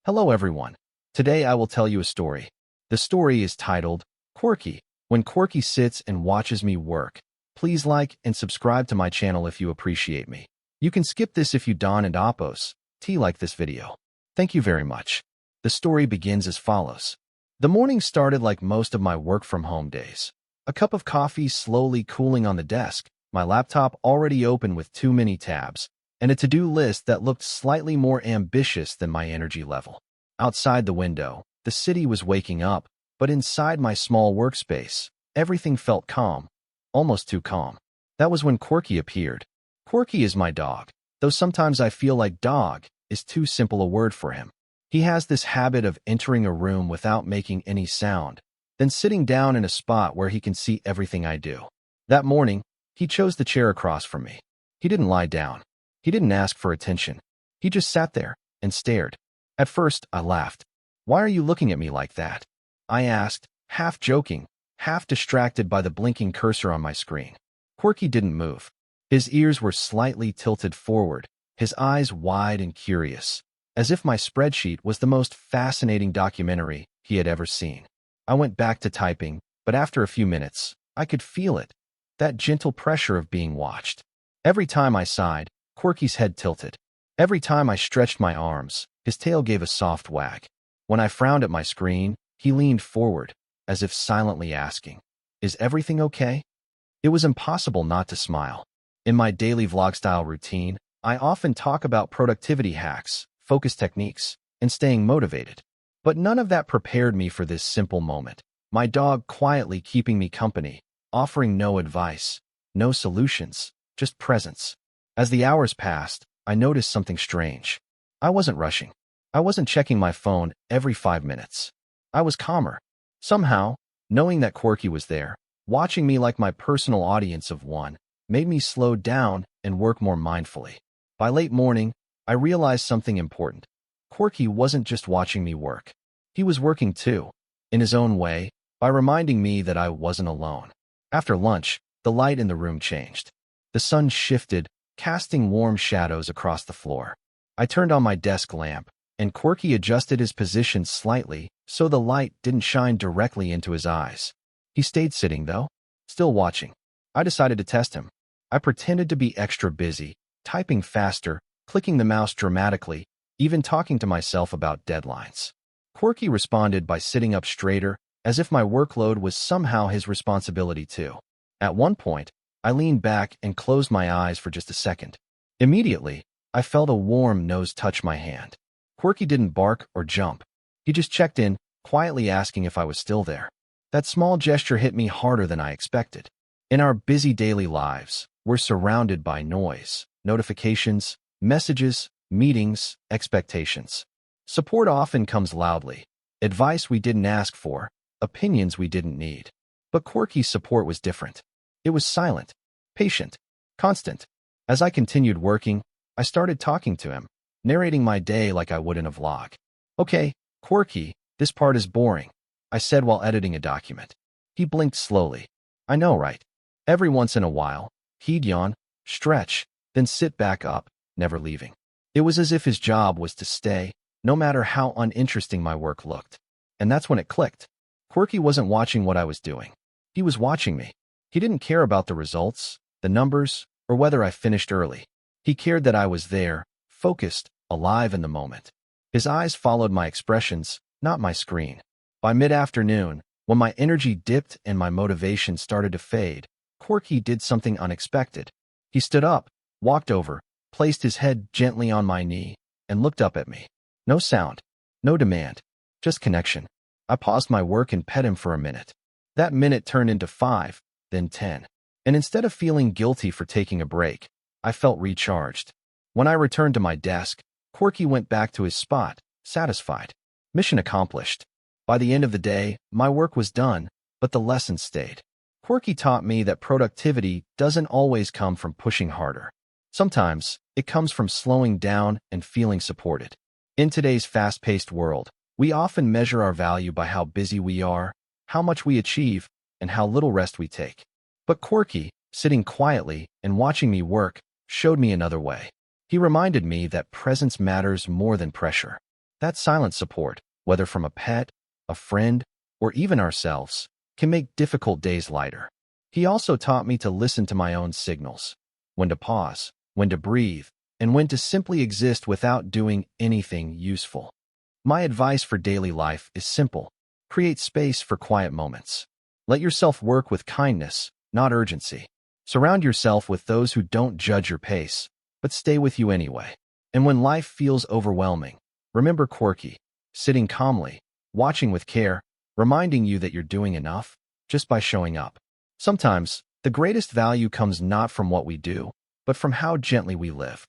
Hello everyone. Today I will tell you a story. The story is titled, Quirky. When Quirky sits and watches me work. Please like and subscribe to my channel if you appreciate me. You can skip this if you don and oppose. Like this video. Thank you very much. The story begins as follows. The morning started like most of my work from home days. A cup of coffee slowly cooling on the desk, my laptop already open with too many tabs, and a to-do list that looked slightly more ambitious than my energy level. Outside the window, the city was waking up, but inside my small workspace, everything felt calm, almost too calm. That was when Quirky appeared. Quirky is my dog, though sometimes I feel like dog is too simple a word for him. He has this habit of entering a room without making any sound, then sitting down in a spot where he can see everything I do. That morning, he chose the chair across from me. He didn't lie down. He didn't ask for attention. He just sat there and stared. At first, I laughed. "Why are you looking at me like that?" I asked, half joking, half distracted by the blinking cursor on my screen. Quirky didn't move. His ears were slightly tilted forward, his eyes wide and curious, as if my spreadsheet was the most fascinating documentary he had ever seen. I went back to typing, but after a few minutes, I could feel it, that gentle pressure of being watched. Every time I sighed, Quirky's head tilted. Every time I stretched my arms, his tail gave a soft wag. When I frowned at my screen, he leaned forward, as if silently asking, "Is everything okay?" It was impossible not to smile. In my daily vlog-style routine, I often talk about productivity hacks, focus techniques, and staying motivated. But none of that prepared me for this simple moment. My dog quietly keeping me company, offering no advice, no solutions, just presence. As the hours passed, I noticed something strange. I wasn't rushing. I wasn't checking my phone every 5 minutes. I was calmer. Somehow, knowing that Quirky was there, watching me like my personal audience of one, made me slow down and work more mindfully. By late morning, I realized something important. Quirky wasn't just watching me work. He was working too, in his own way, by reminding me that I wasn't alone. After lunch, the light in the room changed. The sun shifted, casting warm shadows across the floor. I turned on my desk lamp, and Quirky adjusted his position slightly so the light didn't shine directly into his eyes. He stayed sitting, though, still watching. I decided to test him. I pretended to be extra busy, typing faster, clicking the mouse dramatically, even talking to myself about deadlines. Quirky responded by sitting up straighter, as if my workload was somehow his responsibility too. At one point, I leaned back and closed my eyes for just a second. Immediately, I felt a warm nose touch my hand. Quirky didn't bark or jump. He just checked in, quietly asking if I was still there. That small gesture hit me harder than I expected. In our busy daily lives, we're surrounded by noise, notifications, messages, meetings, expectations. Support often comes loudly. Advice we didn't ask for, opinions we didn't need. But Quirky's support was different. It was silent, patient, constant. As I continued working, I started talking to him, narrating my day like I would in a vlog. "Okay, Quirky, this part is boring," I said while editing a document. He blinked slowly. "I know, right?" Every once in a while, he'd yawn, stretch, then sit back up, never leaving. It was as if his job was to stay, no matter how uninteresting my work looked. And that's when it clicked. Quirky wasn't watching what I was doing. He was watching me. He didn't care about the results, the numbers, or whether I finished early. He cared that I was there, focused, alive in the moment. His eyes followed my expressions, not my screen. By mid-afternoon, when my energy dipped and my motivation started to fade, Quirky did something unexpected. He stood up, walked over, placed his head gently on my knee, and looked up at me. No sound, no demand, just connection. I paused my work and pet him for a minute. That minute turned into 5, then 10. And instead of feeling guilty for taking a break, I felt recharged. When I returned to my desk, Quirky went back to his spot, satisfied. Mission accomplished. By the end of the day, my work was done, but the lesson stayed. Quirky taught me that productivity doesn't always come from pushing harder. Sometimes, it comes from slowing down and feeling supported. In today's fast-paced world, we often measure our value by how busy we are, how much we achieve, and how little rest we take. But Quirky, sitting quietly and watching me work, showed me another way. He reminded me that presence matters more than pressure. That silent support, whether from a pet, a friend, or even ourselves, can make difficult days lighter. He also taught me to listen to my own signals, when to pause, when to breathe, and when to simply exist without doing anything useful. My advice for daily life is simple. Create space for quiet moments. Let yourself work with kindness, not urgency. Surround yourself with those who don't judge your pace, but stay with you anyway. And when life feels overwhelming, remember Quirky, sitting calmly, watching with care, reminding you that you're doing enough just by showing up. Sometimes, the greatest value comes not from what we do, but from how gently we live.